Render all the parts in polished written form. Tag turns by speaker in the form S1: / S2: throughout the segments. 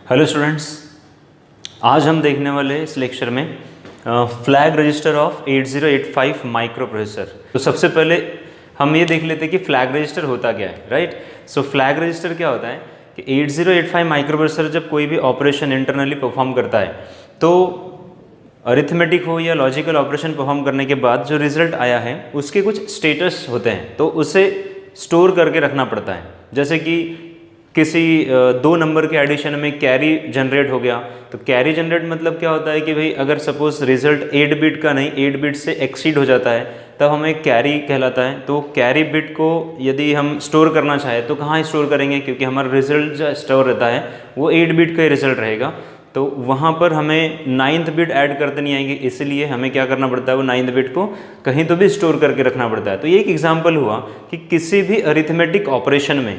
S1: Hello students, आज हम देखने वाले हैं इस लेक्चर में flag register of 8085 micro processor. तो सबसे पहले हम ये देख लेते हैं कि फ्लैग रजिस्टर होता क्या है, राइट। सो फ्लैग रजिस्टर क्या होता है कि 8085 माइक्रो प्रोसेसर जब कोई भी ऑपरेशन इंटरनली परफॉर्म करता है तो अरिथमेटिक हो या लॉजिकल ऑपरेशन परफॉर्म करने के बाद जो रिजल्ट आया है उसके कुछ स्टेटस होते हैं, तो उसे स्टोर करके रखना पड़ता है। जैसे कि किसी दो नंबर के एडिशन में कैरी जनरेट हो गया, तो कैरी जनरेट मतलब क्या होता है कि भाई अगर सपोज रिजल्ट 8 बिट का नहीं 8 बिट से एक्सीड हो जाता है तब हमें कैरी कहलाता है। तो कैरी बिट को यदि हम स्टोर करना चाहें तो कहाँ स्टोर करेंगे, क्योंकि हमारा रिजल्ट जो स्टोर रहता है वो 8 बिट का ही रिजल्ट रहेगा, तो वहाँ पर हमें 9th बिट ऐड करते नहीं आएंगे, इसलिए हमें क्या करना पड़ता है वो 9th बिट को कहीं तो भी स्टोर करके रखना पड़ता है। तो ये एक एग्जाम्पल हुआ कि किसी भी अरिथमेटिक ऑपरेशन में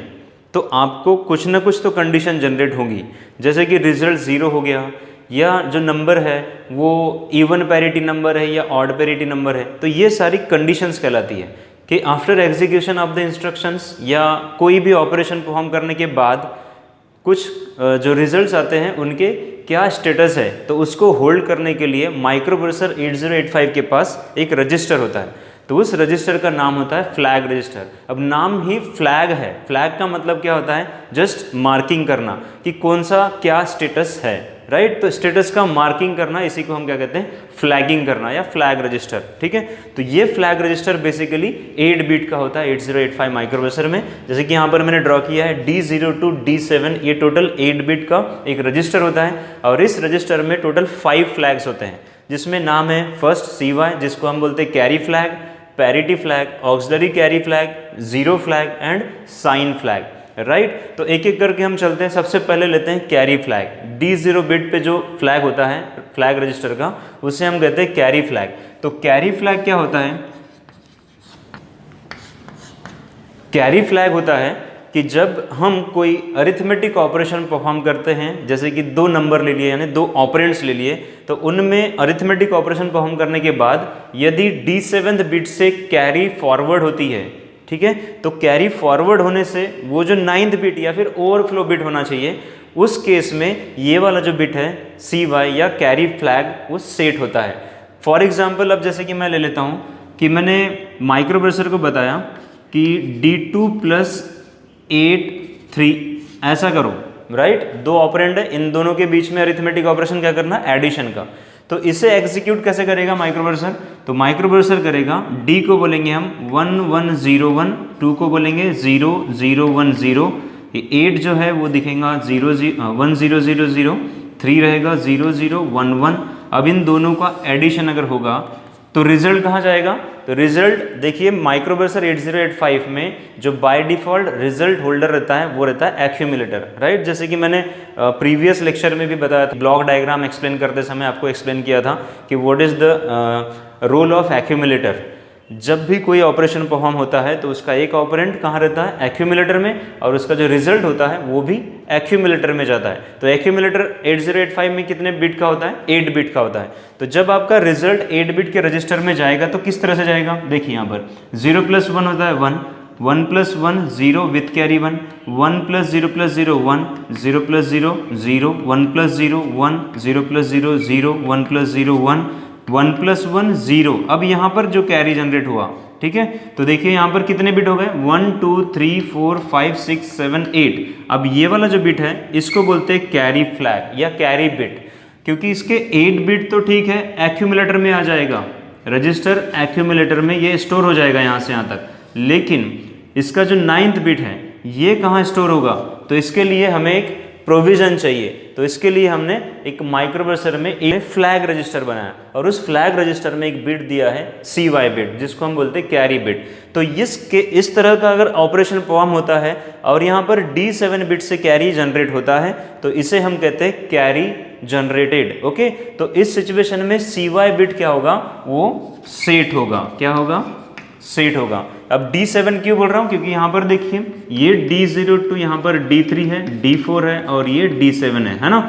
S1: तो आपको कुछ ना कुछ तो कंडीशन जनरेट होगी, जैसे कि रिजल्ट 0 हो गया या जो नंबर है वो इवन पैरिटी नंबर है या ऑड पैरिटी नंबर है, तो ये सारी कंडीशंस कहलाती है कि after execution of the instructions या कोई भी ऑपरेशन परफॉर्म करने के बाद कुछ जो रिजल्ट्स आते हैं उनके क्या स्टेटस है, तो उसको होल्ड करने के लिए माइक्रो प्रोसेसर 8085 के पास एक रजिस्टर होता है, तो उस रजिस्टर का नाम होता है फ्लैग रजिस्टर। अब नाम ही फ्लैग है, फ्लैग का मतलब क्या होता है, जस्ट मार्किंग करना कि कौन सा क्या स्टेटस है, राइट। तो स्टेटस का मार्किंग करना इसी को हम क्या कहते हैं, फ्लैगिंग करना या फ्लैग रजिस्टर, ठीक है। तो ये फ्लैग रजिस्टर बेसिकली 8 बिट का होता है 8085 माइक्रो प्रोसेसर में। जैसे कि यहाँ पर मैंने ड्रॉ किया है D0 to D7, ये टोटल 8 बिट का एक रजिस्टर होता है और इस रजिस्टर में टोटल 5 फ्लैग्स होते हैं, जिसमें नाम है फर्स्ट CY जिसको हम बोलते हैं carry flag, parity flag, auxiliary carry flag, zero flag and sign flag, right. तो एक एक करके हम चलते हैं। सबसे पहले लेते हैं कैरी फ्लैग। D0 बिट पे जो फ्लैग होता है फ्लैग रजिस्टर का उसे हम कहते हैं कैरी फ्लैग। तो कैरी फ्लैग क्या होता है, कैरी फ्लैग होता है कि जब हम कोई अरिथमेटिक ऑपरेशन परफॉर्म करते हैं, जैसे कि दो नंबर ले लिए यानी दो ऑपरेंड्स ले लिए, तो उनमें अरिथमेटिक ऑपरेशन परफॉर्म करने के बाद यदि D7 बिट से कैरी फॉरवर्ड होती है, ठीक है, तो कैरी फॉरवर्ड होने से वो जो 9th बिट या फिर ओवरफ्लो बिट होना चाहिए, उस केस में ये वाला जो बिट है CY या कैरी फ्लैग वो सेट होता है। फॉर एग्जाम्पल अब जैसे कि मैं ले लेता हूँ कि मैंने माइक्रो प्रोसेसर को बताया कि D2 + 8 3 ऐसा करो, राइट। दो ऑपरेंड है, इन दोनों के बीच में अरिथमेटिक ऑपरेशन क्या करना, एडिशन का। तो इसे एग्जीक्यूट कैसे करेगा माइक्रो प्रोसेसर, तो माइक्रो प्रोसेसर करेगा D को बोलेंगे हम 1 1 0 1, 2 को बोलेंगे 0 0 1 0, 8 जो है वो दिखेगा 0 1 0 0 0, 3 रहेगा 0 0 1 1। अब इन दोनों का एडिशन अगर होगा तो रिजल्ट कहाँ जाएगा, तो रिजल्ट देखिए माइक्रो प्रोसेसर 8085 में जो बाय डिफॉल्ट रिजल्ट होल्डर रहता है वो रहता है एक्यूमुलेटर, राइट। जैसे कि मैंने प्रीवियस लेक्चर में भी बताया था, ब्लॉक डायग्राम एक्सप्लेन करते समय आपको एक्सप्लेन किया था कि what is the role of accumulator. जब भी कोई ऑपरेशन परफॉर्म होता है तो उसका एक ऑपरेंड कहाँ रहता है, एक्यूमुलेटर में, और उसका जो रिजल्ट होता है वो भी एक्यूमुलेटर में जाता है। तो एक्यूमुलेटर 8085 में कितने बिट का होता है, 8 बिट का होता है। तो जब आपका रिजल्ट 8 बिट के रजिस्टर में जाएगा तो किस तरह से जाएगा, देखिए यहाँ पर 0 + 1 होता है 1, 1 + 1 0 विथ कैरी 1, 1 + 0 + 0 1, 0 + 0 0, 1 + 0 1, 0 + 0 0, 1 + 0 1, 1 + 1 0। अब यहाँ पर जो कैरी जनरेट हुआ, ठीक है, तो देखिए यहाँ पर कितने बिट हो गए, 1 2 3 4 5 6 7 8। अब ये वाला जो बिट है इसको बोलते हैं कैरी फ्लैग या कैरी बिट, क्योंकि इसके 8 बिट तो ठीक है एक्यूमुलेटर में आ जाएगा, रजिस्टर एक्यूमुलेटर में ये स्टोर हो जाएगा यहाँ से यहाँ तक, लेकिन इसका जो 9th बिट है ये कहाँ स्टोर होगा, तो इसके लिए हमें एक प्रोविजन चाहिए। तो इसके लिए हमने एक माइक्रो प्रोसेसर में एक फ्लैग रजिस्टर बनाया और उस फ्लैग रजिस्टर में एक बिट दिया है CY बिट, जिसको हम बोलते हैं कैरी बिट। तो इस तरह का अगर ऑपरेशन परफॉर्म होता है और यहाँ पर D7 बिट से कैरी जनरेट होता है तो इसे हम कहते हैं कैरी जनरेटेड, ओके। तो इस सिचुएशन में CY बिट क्या होगा, वो सेट होगा, क्या होगा, सेट होगा। अब D7 क्यों बोल रहा हूँ, क्योंकि यहाँ पर देखिए ये D0 to यहाँ पर D3 है, D4 है और ये D7 है ना,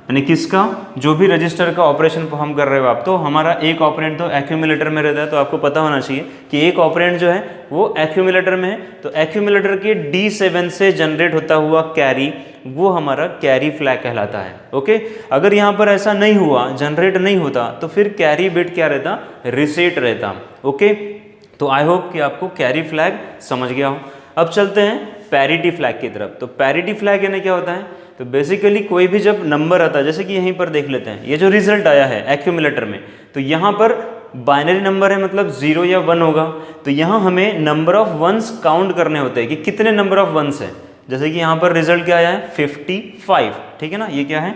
S1: यानी किसका, जो भी रजिस्टर का ऑपरेशन परफॉर्म कर रहे हो आप। तो हमारा एक ऑपरेंड तो एक्यूमुलेटर में रहता है, तो आपको पता होना चाहिए कि एक ऑपरेंड जो है वो एक्यूमुलेटर में है। तो एक्यूमुलेटर के D7 से जनरेट होता हुआ कैरी वो हमारा कैरी फ्लैग कहलाता है। ओके, अगर यहाँ पर ऐसा नहीं हुआ, जनरेट नहीं होता, तो फिर कैरी बिट क्या रहता, रीसेट रहता। ओके, तो आई होप कि आपको कैरी फ्लैग समझ गया हो। अब चलते हैं पैरिटी फ्लैग की तरफ। तो पैरिटी फ्लैग यानी क्या होता है, तो बेसिकली कोई भी जब नंबर आता है, जैसे कि यहीं पर देख लेते हैं, ये जो रिजल्ट आया है एक्यूमुलेटर में, तो यहाँ पर बाइनरी नंबर है, मतलब 0 या 1 होगा। तो यहाँ हमें नंबर ऑफ वंस काउंट करने होते हैं कि कितने नंबर ऑफ वंस है। जैसे कि यहाँ पर रिजल्ट क्या आया है 55, ठीक है ना, ये क्या है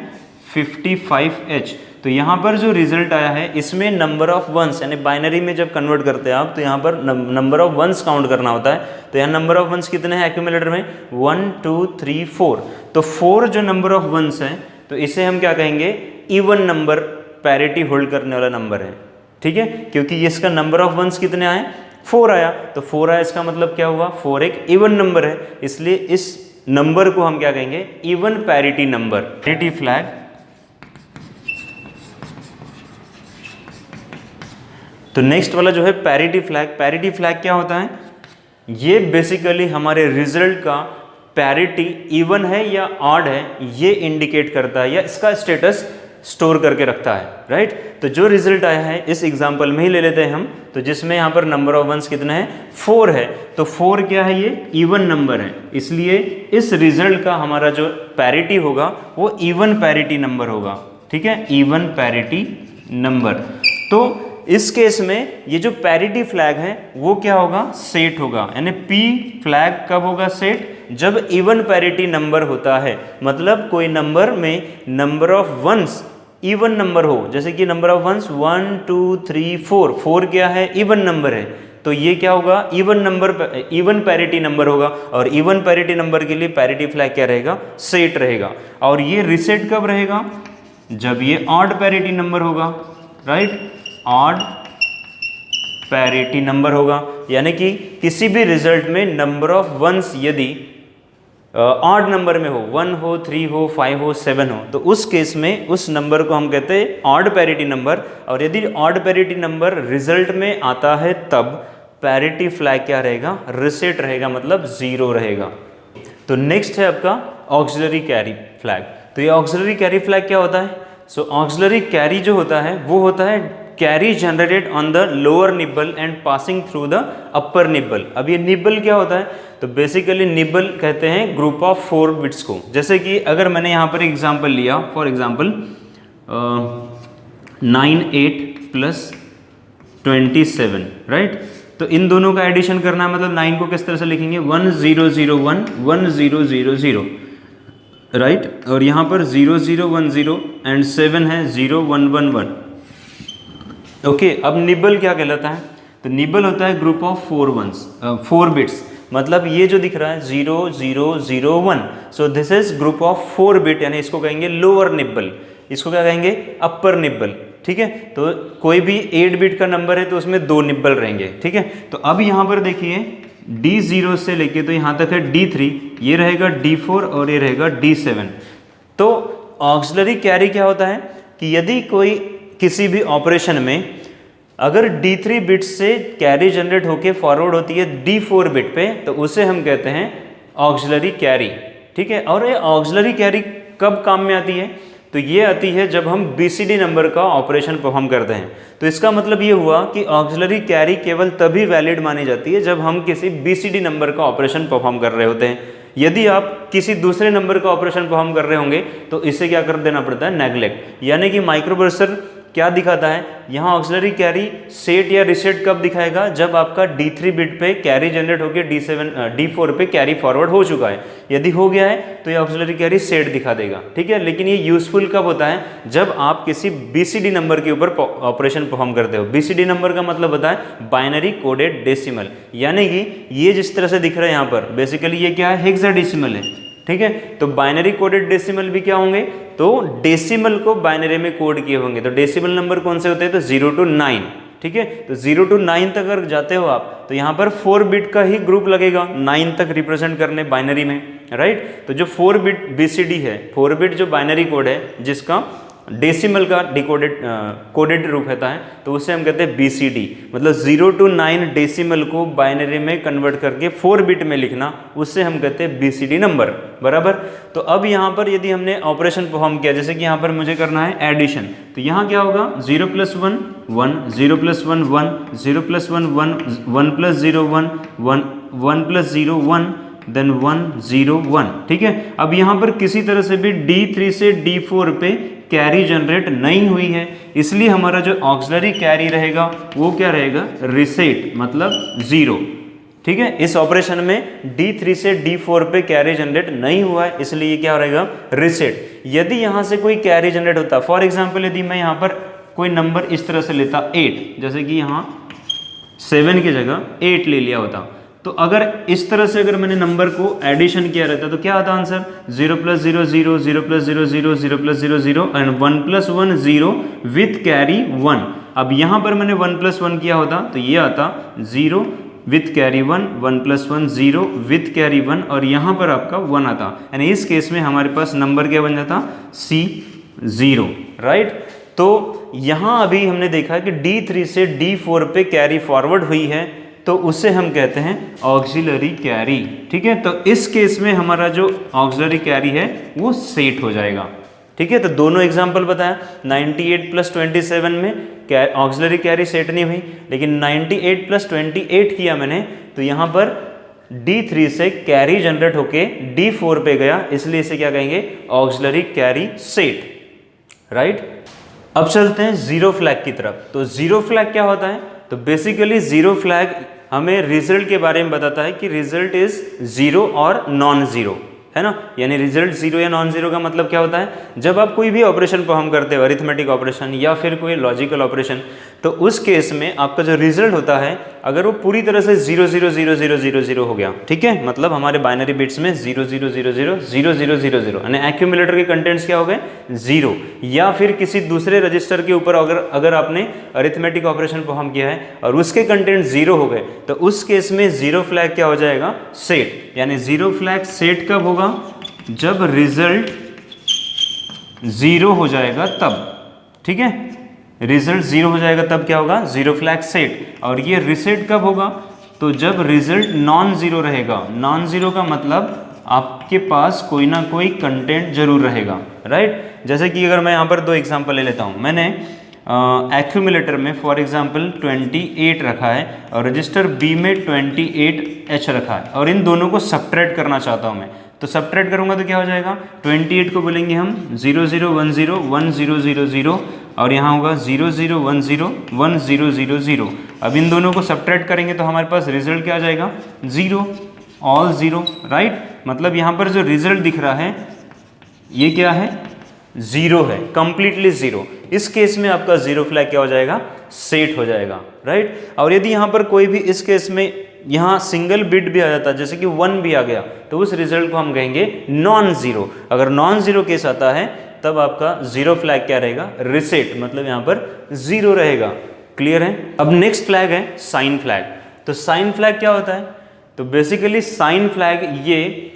S1: 55H। तो यहाँ पर जो रिजल्ट आया है इसमें नंबर ऑफ वंस, यानी बाइनरी में जब कन्वर्ट करते हैं आप, तो यहाँ पर नंबर ऑफ वंस काउंट करना होता है। तो यहाँ नंबर ऑफ वंस कितने हैं एक्यूमुलेटर में, 1 2 3 4। तो 4 जो नंबर ऑफ वंस है, तो इसे हम क्या कहेंगे, इवन नंबर, पैरिटी होल्ड करने वाला नंबर है। ठीक है, क्योंकि इसका नंबर ऑफ वंस कितने आए, 4 आया। तो 4 आया, इसका मतलब क्या हुआ, 4 एक इवन नंबर है, इसलिए इस नंबर को हम क्या कहेंगे, even parity number, parity flag. तो नेक्स्ट वाला जो है पैरिटी फ्लैग। पैरिटी फ्लैग क्या होता है, ये बेसिकली हमारे रिजल्ट का पैरिटी इवन है या ऑड है ये इंडिकेट करता है, या इसका स्टेटस स्टोर करके रखता है। राइट, तो जो रिजल्ट आया है इस एग्जांपल में ही ले लेते हैं हम, तो जिसमें यहाँ पर नंबर ऑफ वंस कितने हैं, 4 है। तो 4 क्या है, ये इवन नंबर है, इसलिए इस रिजल्ट का हमारा जो पैरिटी होगा वो इवन पैरिटी नंबर होगा। ठीक है, इवन पैरिटी नंबर। तो इस केस में ये जो पैरिटी फ्लैग है वो क्या होगा, सेट होगा। यानी पी फ्लैग कब होगा सेट, जब इवन पैरिटी नंबर होता है, मतलब कोई नंबर में number of ones even number हो। जैसे कि नंबर ऑफ वंस 1 2 3 4, 4 क्या है, इवन नंबर है, तो ये क्या होगा, even number, even parity number होगा। और इवन पैरिटी नंबर के लिए पैरिटी फ्लैग क्या रहेगा, सेट रहेगा। और ये रिसेट कब रहेगा, जब ये ऑड पैरिटी नंबर होगा। राइट, ऑड पैरिटी नंबर होगा, यानी कि किसी भी रिजल्ट में नंबर ऑफ वंस यदि ऑड नंबर में हो, 1 हो 3 हो 5 हो 7 हो, तो उस केस में उस नंबर को हम कहते हैं ऑड पैरिटी नंबर। और यदि ऑड पैरिटी नंबर रिजल्ट में आता है तब पैरिटी फ्लैग क्या रहेगा, रिसेट रहेगा, मतलब 0 रहेगा। तो नेक्स्ट है आपका ऑक्सिलरी कैरी फ्लैग। तो ये ऑक्सिलरी कैरी फ्लैग क्या होता है, सो ऑक्सिलरी कैरी जो होता है वो होता है carry generated on the lower nibble and passing through the upper nibble. अब ये निब्बल क्या होता है, तो बेसिकली निब्बल कहते हैं ग्रुप ऑफ 4 बिट्स को। जैसे कि अगर मैंने यहाँ पर एग्जांपल लिया, फॉर एग्जांपल 9 8 प्लस 27, राइट, तो इन दोनों का एडिशन करना है, मतलब 9 को किस तरह से लिखेंगे, 1 0 0 1 1 0 0 0, राइट, और यहाँ पर 0 0 1 0 एंड 7 है 0 1 1 1। ओके, अब निबल क्या कहलाता है, तो निबल होता है ग्रुप ऑफ 4 बिट्स, मतलब ये जो दिख रहा है 0 0 0 1, so this is group of 4 bit, यानी इसको कहेंगे लोअर निब्बल, इसको क्या कहेंगे, अपर निब्बल। ठीक है, तो कोई भी 8 बिट का नंबर है तो उसमें 2 निब्बल रहेंगे। ठीक है, तो अब यहाँ पर देखिए D0 से लेके तो यहाँ तक है D3, ये रहेगा D4 और ये रहेगा D7। तो ऑक्सिलरी कैरी क्या होता है कि यदि कोई किसी भी ऑपरेशन में अगर D3 बिट से कैरी जनरेट होके फॉरवर्ड होती है D4 बिट पे, तो उसे हम कहते हैं ऑक्सिलरी कैरी। ठीक है, और ये ऑक्सिलरी कैरी कब काम में आती है, तो ये आती है जब हम BCD नंबर का ऑपरेशन परफॉर्म करते हैं। तो इसका मतलब ये हुआ कि ऑक्सिलरी कैरी केवल तभी वैलिड मानी जाती है जब हम किसी BCD नंबर का ऑपरेशन परफॉर्म कर रहे होते हैं। यदि आप किसी दूसरे नंबर का ऑपरेशन परफॉर्म कर रहे होंगे तो इसे क्या कर देना पड़ता है, नेग्लेक्ट। यानी कि माइक्रो प्रोसेसर क्या दिखाता है यहाँ, ऑक्सिलरी कैरी सेट या रिसेट कब दिखाएगा, जब आपका D3 बिट पे कैरी जनरेट होकर D4 पे कैरी फॉरवर्ड हो चुका है। यदि हो गया है तो ये ऑक्सिलरी कैरी सेट दिखा देगा। ठीक है, लेकिन ये यूजफुल कब होता है, जब आप किसी BCD नंबर के ऊपर ऑपरेशन परफॉर्म करते हो। BCD नंबर का मतलब होता है बाइनरी कोडेड डेसिमल, यानी कि ये जिस तरह से दिख रहा है यहाँ पर, बेसिकली ये क्या है, हेक्साडेसिमल है। ठीक है, तो बाइनरी कोडेड डेसिमल भी क्या होंगे, तो डेसिमल को बाइनरी में कोड किए होंगे। तो डेसिमल नंबर कौन से होते हैं, तो 0 to 9। ठीक है, तो 0 to 9 तक अगर जाते हो आप तो यहाँ पर 4 बिट का ही ग्रुप लगेगा 9 तक रिप्रेजेंट करने बाइनरी में। राइट, तो जो 4 बिट BCD है, 4 बिट जो बाइनरी कोड है जिसका डेसिमल का कोडेड रूप रहता है तो उसे हम कहते हैं BCD, मतलब 0 to 9 डेसिमल को बाइनरी में कन्वर्ट करके 4 बिट में लिखना, उससे हम कहते हैं BCD नंबर, बराबर। तो अब यहाँ पर यदि हमने ऑपरेशन परफॉर्म किया, जैसे कि यहाँ पर मुझे करना है एडिशन, तो यहाँ क्या होगा 0 + 1 1, 0 + 1 1, 0 + 1 1, 1 + 0 1, 1 + 0 1, देन 1 0 1, ठीक है। अब यहाँ पर किसी तरह से भी D3 से D4 पे कैरी जनरेट नहीं हुई है, इसलिए हमारा जो ऑक्सिलरी कैरी रहेगा वो क्या रहेगा, रीसेट, मतलब 0, ठीक है। इस ऑपरेशन में D3 से D4 पे कैरी जनरेट नहीं हुआ है, इसलिए क्या रहेगा, रीसेट। यदि यहाँ से कोई कैरी जनरेट होता, फॉर एग्जाम्पल यदि मैं यहाँ पर कोई नंबर इस तरह से लेता 8, जैसे कि यहाँ 7 की जगह 8 ले लिया होता, तो अगर इस तरह से अगर मैंने नंबर को एडिशन किया रहता तो क्या आता आंसर, 0 + 0 0, 0 + 0 0, 0 + 0 0 एंड 1 + 1 0 विथ कैरी 1। अब यहाँ पर मैंने 1 + 1 किया होता तो ये आता 0 विथ कैरी 1, 1 + 1 0 विथ कैरी 1, और यहाँ पर आपका 1 आता, यानी इस केस में हमारे पास नंबर क्या बन जाता, C0, राइट। तो यहाँ अभी हमने देखा कि D3 से D4 पे कैरी फॉरवर्ड हुई है, तो उसे हम कहते हैं ऑक्सिलरी कैरी, ठीक है। तो इस केस में हमारा जो ऑक्सिलरी कैरी है वो सेट हो जाएगा, ठीक है। तो दोनों एग्जांपल बताया, 98 + 27 में ऑक्सिलरी कैरी सेट नहीं हुई, लेकिन 98 + 28 किया मैंने, तो यहाँ पर D3 से कैरी जनरेट होके D4 पे गया, इसलिए इसे क्या कहेंगे, ऑक्सिलरी कैरी सेट, राइट। अब चलते हैं जीरो फ्लैग की तरफ। तो जीरो फ्लैग क्या होता है, तो बेसिकली जीरो फ्लैग हमें रिजल्ट के बारे में बताता है कि रिजल्ट इज जीरो और नॉन जीरो, है ना। यानी रिजल्ट जीरो या नॉन जीरो का मतलब क्या होता है, जब आप कोई भी ऑपरेशन परफॉर्म करते हो, अरिथमेटिक ऑपरेशन या फिर कोई लॉजिकल ऑपरेशन, तो उस केस में आपका जो रिजल्ट होता है अगर वो पूरी तरह से 0 0 0 0 0 0 हो गया, ठीक है, मतलब हमारे बाइनरी बिट्स में 0 0 0 0 0 0 0 0 यानी एक्यूमुलेटर के कंटेंट्स क्या हो गए, 0, या फिर किसी दूसरे रजिस्टर के ऊपर अगर आपने अरिथमेटिक ऑपरेशन परफॉर्म किया है और उसके कंटेंट 0 हो गए, तो उस केस में जीरो फ्लैग क्या हो जाएगा, सेट। यानी जीरो फ्लैग सेट कब होगा, जब रिजल्ट 0 हो जाएगा तब, ठीक है, रिजल्ट 0 हो जाएगा तब क्या होगा, जीरो फ्लैग सेट। और ये रीसेट कब होगा, तो जब रिजल्ट नॉन जीरो रहेगा। नॉन जीरो का मतलब आपके पास कोई ना कोई कंटेंट जरूर रहेगा, राइट। जैसे कि अगर मैं यहाँ पर दो एग्जांपल ले लेता हूँ, मैंने एक्यूमुलेटर में फॉर एग्जांपल 28 रखा है और रजिस्टर बी में 28H रखा है, और इन दोनों को सब्ट्रैक्ट करना चाहता हूँ मैं, तो सब्ट्रैक्ट करूँगा तो क्या हो जाएगा, 28 को बोलेंगे हम 0 0 1 0 1 0 0 0, और यहाँ होगा 0 0 1 0 1 0 0 0। अब इन दोनों को सब्ट्रैक्ट करेंगे तो हमारे पास रिजल्ट क्या आ जाएगा, 0, ऑल 0, राइट। मतलब यहाँ पर जो रिजल्ट दिख रहा है ये क्या है, 0 है, कंप्लीटली 0। इस केस में आपका जीरो फ्लैग क्या हो जाएगा, सेट हो जाएगा, राइट। और यदि यहाँ पर कोई भी इस केस में यहाँ सिंगल बिट भी आ जाता है, जैसे कि 1 भी आ गया, तो उस रिजल्ट को हम कहेंगे नॉन जीरो। अगर नॉन जीरो केस आता है तब आपका जीरो फ्लैग क्या रहेगा, रीसेट, मतलब यहाँ पर 0 रहेगा। क्लियर है। अब नेक्स्ट फ्लैग है साइन फ्लैग। तो साइन फ्लैग क्या होता है, तो बेसिकली साइन फ्लैग ये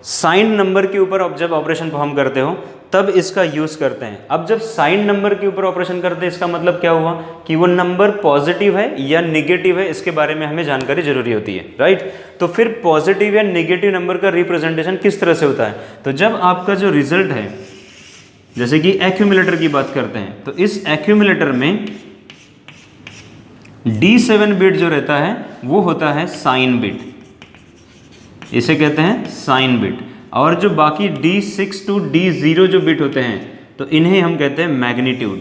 S1: साइन नंबर के ऊपर आप जब ऑपरेशन परफॉर्म करते हो तब इसका यूज करते हैं। अब जब साइन नंबर के ऊपर ऑपरेशन करते हैं इसका मतलब क्या हुआ कि वो नंबर पॉजिटिव है या नेगेटिव है, इसके बारे में हमें जानकारी जरूरी होती है, राइट। तो फिर पॉजिटिव या नेगेटिव नंबर का रिप्रेजेंटेशन किस तरह से होता है, तो जब आपका जो रिजल्ट है, जैसे कि एक्यूमुलेटर की बात करते हैं, तो इस एक्यूमुलेटर में D7 बिट जो रहता है वो होता है साइन बिट, इसे कहते हैं साइन बिट। और जो बाकी D6 to D0 जो बिट होते हैं तो इन्हें हम कहते हैं मैग्नीट्यूड।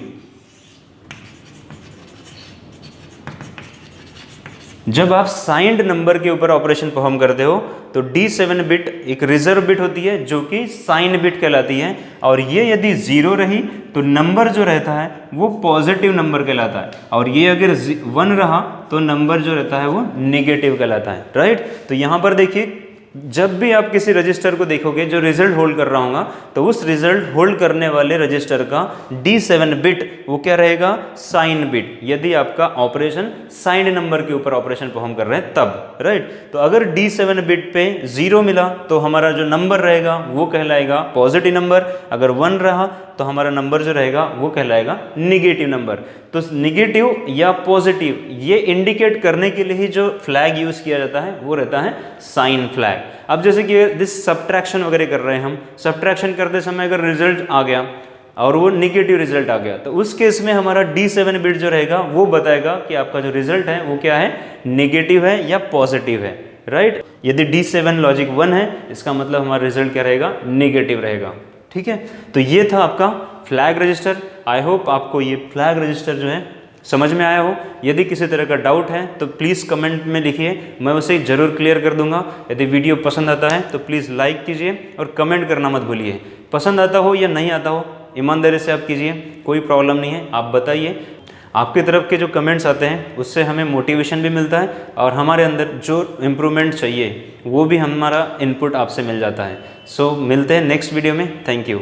S1: जब आप साइंड नंबर के ऊपर ऑपरेशन परफॉर्म करते हो तो D7 बिट एक रिजर्व बिट होती है जो कि साइन बिट कहलाती है, और ये यदि 0 रही तो नंबर जो रहता है वो पॉजिटिव नंबर कहलाता है, और ये अगर 1 रहा तो नंबर जो रहता है वो नेगेटिव कहलाता है, राइट। तो यहाँ पर देखिए जब भी आप किसी रजिस्टर को देखोगे जो रिजल्ट होल्ड कर रहा होगा, तो उस रिजल्ट होल्ड करने वाले रजिस्टर का D7 बिट वो क्या रहेगा, साइन बिट, यदि आपका ऑपरेशन साइंड नंबर के ऊपर ऑपरेशन परफॉर्म कर रहे हैं तब, राइट। तो अगर D7 बिट पे 0 मिला तो हमारा जो नंबर रहेगा वो कहलाएगा पॉजिटिव नंबर, अगर 1 रहा तो हमारा नंबर जो रहेगा वो कहलाएगा निगेटिव नंबर। तो निगेटिव या पॉजिटिव ये इंडिकेट करने के लिए ही जो फ्लैग यूज किया जाता है वो रहता है साइन फ्लैग। अब जैसे कि दिस सब्ट्रैक्शन वगैरह कर रहे हैं हम, सब्ट्रैक्शन करते समय अगर रिजल्ट आ गया और वो निगेटिव रिजल्ट आ गया, तो उस केस में हमारा D7 बिट जो रहेगा वो बताएगा कि आपका जो रिजल्ट है वो क्या है, नेगेटिव है या पॉजिटिव है, राइट। यदि D7 लॉजिक 1 है, इसका मतलब हमारा रिजल्ट क्या रहेगा, नेगेटिव रहेगा, ठीक है। तो ये था आपका फ्लैग रजिस्टर। आई होप आपको ये फ्लैग रजिस्टर जो है समझ में आया हो। यदि किसी तरह का डाउट है तो प्लीज़ कमेंट में लिखिए, मैं उसे ज़रूर क्लियर कर दूंगा। यदि वीडियो पसंद आता है तो प्लीज़ लाइक कीजिए और कमेंट करना मत भूलिए। पसंद आता हो या नहीं आता हो, ईमानदारी से आप कीजिए, कोई प्रॉब्लम नहीं है, आप बताइए। आपकी तरफ के जो कमेंट्स आते हैं उससे हमें मोटिवेशन भी मिलता है और हमारे अंदर जो इम्प्रूवमेंट चाहिए वो भी हमारा इनपुट आपसे मिल जाता है। सो मिलते हैं नेक्स्ट वीडियो में। Thank you.